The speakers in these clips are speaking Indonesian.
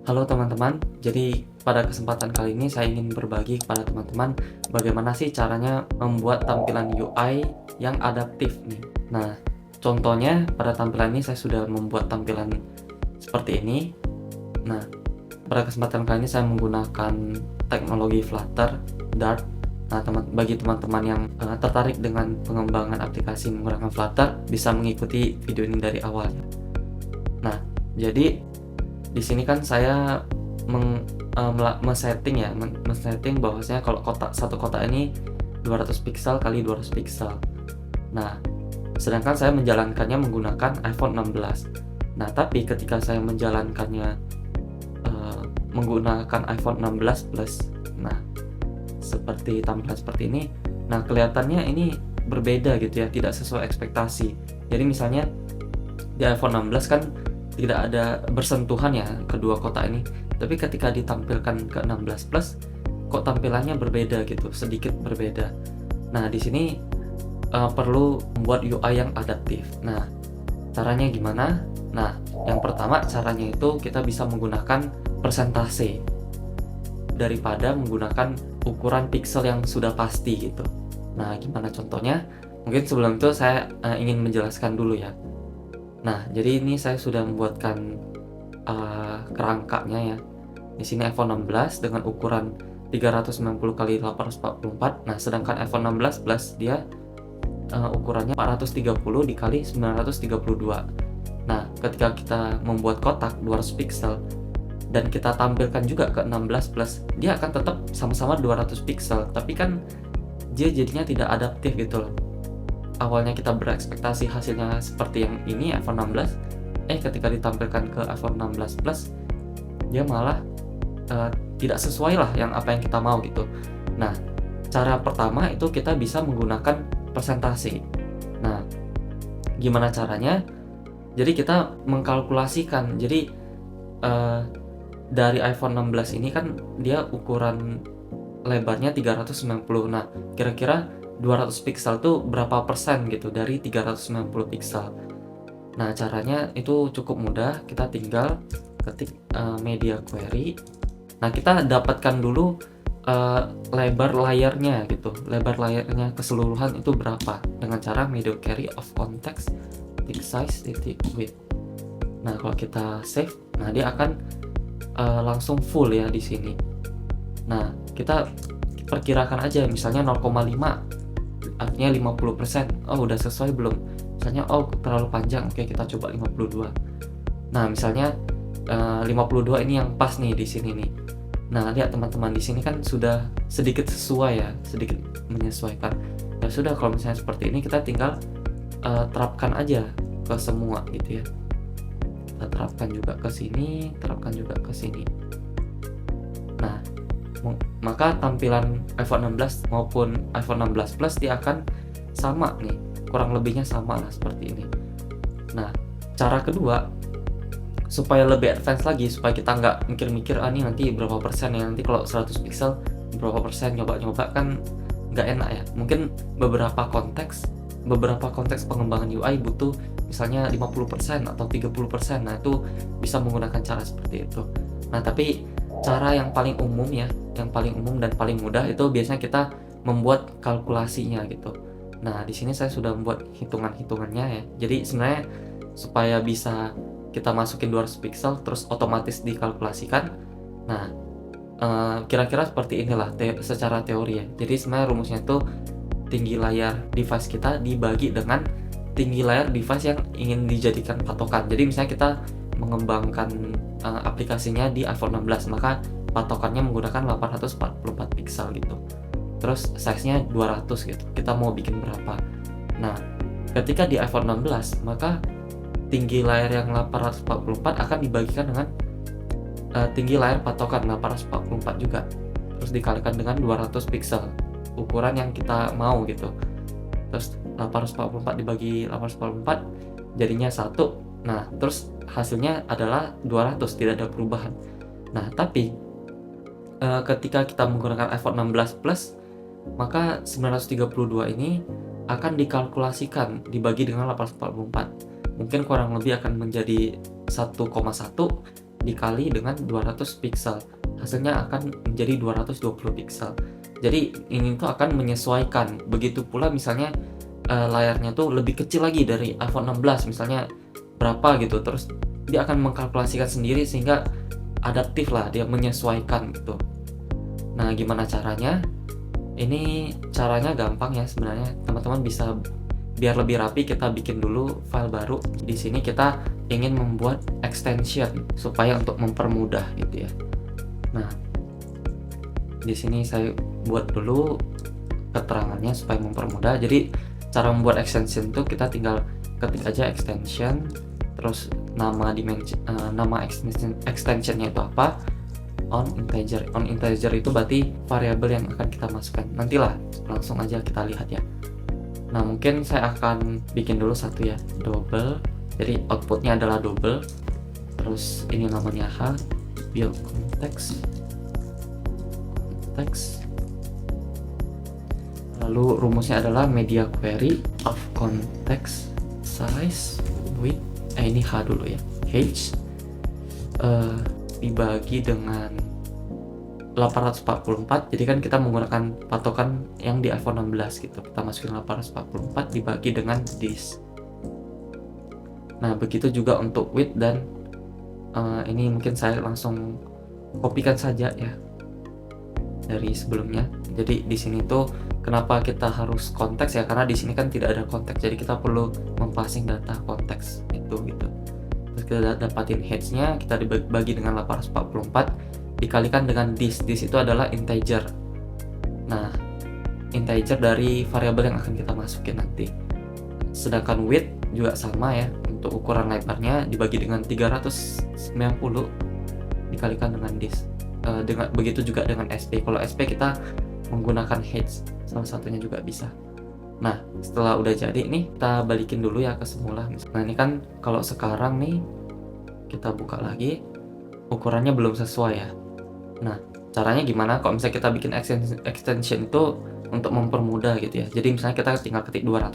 Halo teman-teman, jadi pada kesempatan kali ini saya ingin berbagi kepada teman-teman bagaimana sih caranya membuat tampilan UI yang adaptif nih. Nah, contohnya pada tampilan ini saya sudah membuat tampilan seperti ini. Nah, pada kesempatan kali ini saya menggunakan teknologi Flutter, Dart. Nah, bagi teman-teman yang tertarik dengan pengembangan aplikasi menggunakan Flutter, bisa mengikuti video ini dari awal. Nah, jadi di sini kan saya men-setting bahwasanya kalau satu kotak ini 200 piksel kali 200 piksel. Nah, sedangkan saya menjalankannya menggunakan iPhone 16. Nah, tapi ketika saya menjalankannya menggunakan iPhone 16 Plus, nah seperti tampilan seperti ini, nah kelihatannya ini berbeda gitu ya, tidak sesuai ekspektasi. Jadi misalnya di iPhone 16 kan tidak ada bersentuhan ya kedua kotak ini, tapi ketika ditampilkan ke 16 Plus kok tampilannya berbeda gitu, sedikit berbeda. Nah, di sini perlu membuat UI yang adaptif. Nah, caranya gimana? Nah, yang pertama caranya itu kita bisa menggunakan persentase daripada menggunakan ukuran piksel yang sudah pasti gitu. Nah, gimana contohnya? Mungkin sebelum itu saya ingin menjelaskan dulu ya. Nah, jadi ini saya sudah membuatkan kerangkanya ya. Di sini iPhone 16 dengan ukuran 390 kali 844. Nah, sedangkan iPhone 16 Plus dia ukurannya 430 dikali 932. Nah, ketika kita membuat kotak 200 piksel dan kita tampilkan juga ke 16 Plus, dia akan tetap sama-sama 200 piksel, tapi kan dia jadinya tidak adaptif gitu loh. Awalnya kita berekspektasi hasilnya seperti yang ini iPhone 16, ketika ditampilkan ke iPhone 16 Plus dia malah tidak sesuai lah yang apa yang kita mau gitu. Nah, cara pertama itu kita bisa menggunakan persentase. Nah, gimana caranya? Jadi kita mengkalkulasikan. Jadi dari iPhone 16 ini kan dia ukuran lebarnya 390. Nah, kira-kira 200 piksel tuh berapa persen gitu dari 390 piksel. Nah, caranya itu cukup mudah. Kita tinggal ketik media query. Nah, kita dapatkan dulu lebar layarnya gitu. Lebar layarnya keseluruhan itu berapa dengan cara media query of context size width. Nah, kalau kita save, nah dia akan langsung full ya di sini. Nah, kita perkirakan aja misalnya 0,5 artinya 50%. Oh, udah sesuai belum? Misalnya terlalu panjang. Oke, kita coba 52. Nah, misalnya 52 ini yang pas nih di sini nih. Nah, lihat teman-teman, di sini kan sudah sedikit sesuai ya, sedikit menyesuaikan. Ya sudah, kalau misalnya seperti ini kita tinggal terapkan aja ke semua gitu ya. Kita terapkan juga ke sini, terapkan juga ke sini. Nah, maka tampilan iPhone 16 maupun iPhone 16 Plus dia akan sama nih, kurang lebihnya sama lah seperti ini. Nah, cara kedua supaya lebih advance lagi, supaya kita nggak mikir-mikir ini nanti berapa persen ya, nanti kalau 100 pixel berapa persen, nyoba-nyoba kan nggak enak ya. Mungkin beberapa konteks pengembangan UI butuh misalnya 50% atau 30%. Nah, itu bisa menggunakan cara seperti itu. Nah, tapi cara yang paling umum ya, yang paling umum dan paling mudah itu biasanya kita membuat kalkulasinya gitu. Nah, di sini saya sudah membuat hitungan-hitungannya ya. Jadi sebenarnya supaya bisa kita masukin 200 pixel terus otomatis dikalkulasikan. Nah, kira-kira seperti inilah secara teori ya. Jadi sebenarnya rumusnya itu tinggi layar device kita dibagi dengan tinggi layar device yang ingin dijadikan patokan. Jadi misalnya kita mengembangkan aplikasinya di iPhone 16, maka patokannya menggunakan 844 piksel gitu. Terus size-nya 200 gitu. Kita mau bikin berapa? Nah, ketika di iPhone 16, maka tinggi layar yang 844 akan dibagikan dengan tinggi layar patokan 844 juga. Terus dikalikan dengan 200 piksel, ukuran yang kita mau gitu. Terus 844 dibagi 844 jadinya 1. Nah, terus hasilnya adalah 200, tidak ada perubahan. Nah, tapi ketika kita menggunakan iPhone 16 Plus, maka 932 ini akan dikalkulasikan dibagi dengan 844. Mungkin kurang lebih akan menjadi 1,1 dikali dengan 200 pixel. Hasilnya akan menjadi 220 pixel. Jadi ini tuh akan menyesuaikan. Begitu pula misalnya layarnya tuh lebih kecil lagi dari iPhone 16 misalnya berapa gitu, terus dia akan mengkalkulasikan sendiri sehingga adaptif lah, dia menyesuaikan gitu. Nah, gimana caranya? Ini caranya gampang ya sebenarnya. Teman-teman bisa, biar lebih rapi, kita bikin dulu file baru. Di sini kita ingin membuat extension supaya untuk mempermudah gitu ya. Nah, di sini saya buat dulu keterangannya supaya mempermudah. Jadi cara membuat extension itu kita tinggal ketik aja extension, terus nama extensionnya itu apa, on integer itu berarti variabel yang akan kita masukkan. Nantilah, langsung aja kita lihat ya. Nah, mungkin saya akan bikin dulu satu ya, double. Jadi outputnya adalah double. Terus ini namanya h, build context. Lalu rumusnya adalah media query of context size width. Ini h dulu ya, h dibagi dengan 844. Jadi kan kita menggunakan patokan yang di iPhone 16 gitu. Kita masukin 844 dibagi dengan this. Nah, begitu juga untuk width dan ini mungkin saya langsung kopikan saja ya dari sebelumnya. Jadi di sini tuh kenapa kita harus konteks ya, karena di sini kan tidak ada konteks. Jadi kita perlu mempassing data konteks itu gitu. Terus kita dapatin heads-nya, kita dibagi dengan 844 dikalikan dengan this. This itu adalah integer. Nah, integer dari variabel yang akan kita masukin nanti. Sedangkan width juga sama ya, untuk ukuran lebarnya dibagi dengan 390 dikalikan dengan this. Begitu juga dengan SP. Kalau SP kita menggunakan heads, salah satunya juga bisa. Nah, setelah udah jadi nih, kita balikin dulu ya ke semula. Nah, ini kan kalau sekarang nih kita buka lagi, ukurannya belum sesuai ya. Nah, caranya gimana kalau misalnya kita bikin extension itu untuk mempermudah gitu ya. Jadi misalnya kita tinggal ketik 200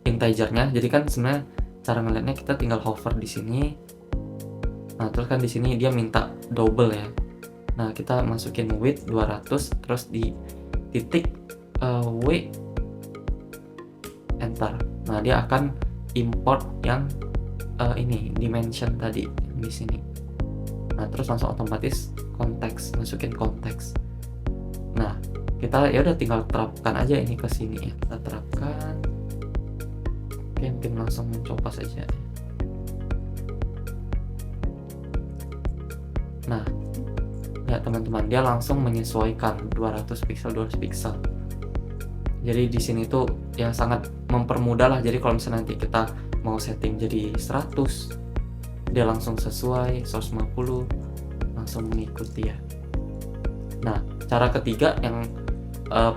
integernya. Jadi kan sebenarnya cara ngeliatnya kita tinggal hover di sini. Nah, terus kan di sini dia minta double ya. Nah, kita masukin width 200, terus di titik w, enter. Nah, dia akan import yang ini dimension tadi di sini. Nah, terus langsung otomatis konteks, masukin konteks. Nah, kita ya udah tinggal terapkan aja ini ke sini ya. Kita terapkan. Oke, mungkin langsung mencoba saja. Nah, ya teman-teman, dia langsung menyesuaikan 200 pixel. Jadi di sini tuh ya sangat mempermudah lah. Jadi kalau misalnya nanti kita mau setting jadi 100, dia langsung sesuai, 150 langsung mengikuti ya. Nah, cara ketiga yang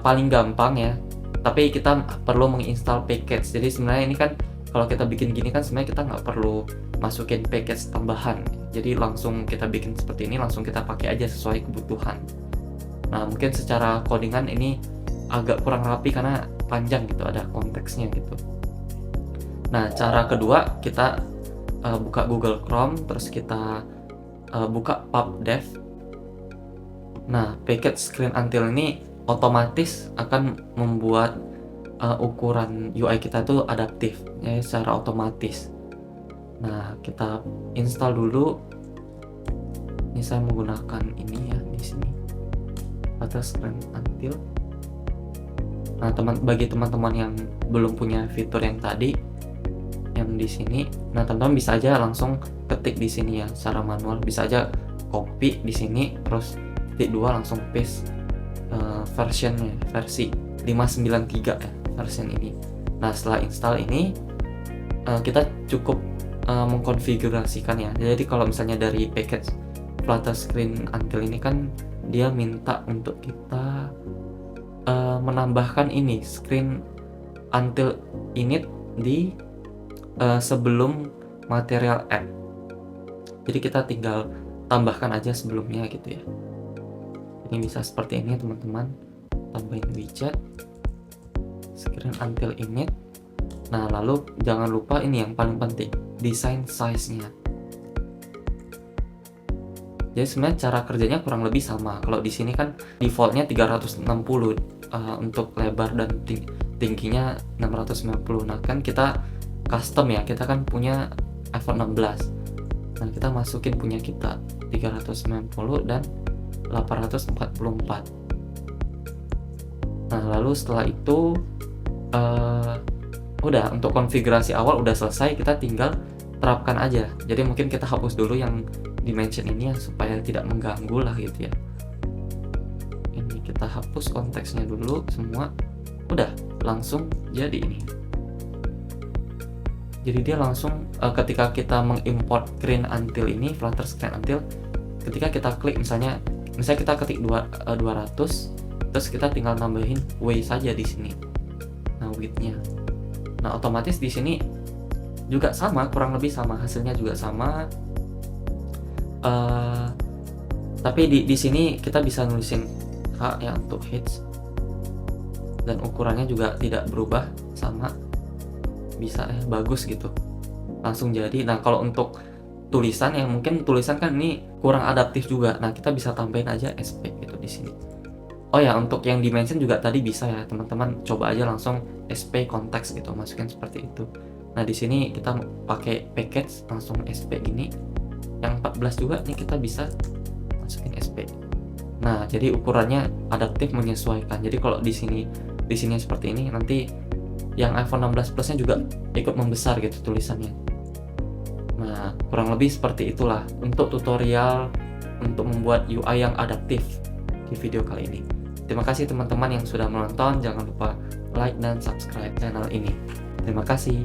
paling gampang ya, tapi kita perlu menginstal package. Jadi sebenarnya ini kan kalau kita bikin gini kan sebenarnya kita nggak perlu masukin package tambahan. Jadi langsung kita bikin seperti ini, langsung kita pakai aja sesuai kebutuhan. Nah, mungkin secara codingan ini agak kurang rapi karena panjang gitu, ada konteksnya gitu. Nah, cara kedua kita buka Google Chrome, terus kita buka pubdev. Nah, package screen until ini otomatis akan membuat ukuran UI kita tuh adaptif ya, secara otomatis. Nah, kita install dulu. Ini saya menggunakan ini ya di sini, atau screen until. Nah, bagi teman-teman yang belum punya fitur yang tadi, yang di sini, nah teman-teman bisa aja langsung ketik di sini ya, secara manual. Bisa aja copy di sini, terus titik 2 langsung paste versionnya, versi 593 ya, version ini. Nah, setelah install ini kita cukup mengkonfigurasikan ya. Jadi kalau misalnya dari package Flutter Screen Until ini kan dia minta untuk kita menambahkan ini screen until init di sebelum material app. Jadi kita tinggal tambahkan aja sebelumnya gitu ya. Ini bisa seperti ini teman-teman. Tambahin widget screen until init. Nah, lalu jangan lupa ini yang paling penting, design size-nya. Jadi sebenarnya cara kerjanya kurang lebih sama. Kalau di sini kan defaultnya 360 untuk lebar dan tingginya 690. Nah kan kita custom ya, kita kan punya iPhone 16. Nah kita masukin punya kita 390 dan 844. Nah lalu setelah itu udah, untuk konfigurasi awal udah selesai, kita tinggal terapkan aja. Jadi mungkin kita hapus dulu yang dimension ini ya, supaya tidak mengganggu lah gitu ya. Ini kita hapus konteksnya dulu semua. Udah, langsung jadi ini. Jadi dia langsung ketika kita mengimport screen until ini, Flutter screen until, ketika kita klik misalnya kita ketik 200, terus kita tinggal nambahin way saja di sini. Nah, width-nya. Nah, otomatis di sini juga sama, kurang lebih sama, hasilnya juga sama. Tapi di sini kita bisa nulisin H ya untuk height, dan ukurannya juga tidak berubah, sama, bisa ya, bagus gitu, langsung jadi. Nah kalau untuk tulisan, yang mungkin tulisan kan ini kurang adaptif juga, nah kita bisa tambahin aja SP gitu di sini. Oh ya, untuk yang dimension juga tadi bisa ya teman-teman, coba aja langsung SP konteks gitu, masukin seperti itu. Nah di sini kita pakai package langsung SP gini. Yang 14 juga nih kita bisa masukin SP. Nah jadi ukurannya adaptif, menyesuaikan. Jadi kalau di sini seperti ini, nanti yang iPhone 16 Plus-nya juga ikut membesar gitu tulisannya. Nah kurang lebih seperti itulah untuk tutorial untuk membuat UI yang adaptif di video kali ini. Terima kasih teman-teman yang sudah menonton. Jangan lupa like dan subscribe channel ini. Terima kasih.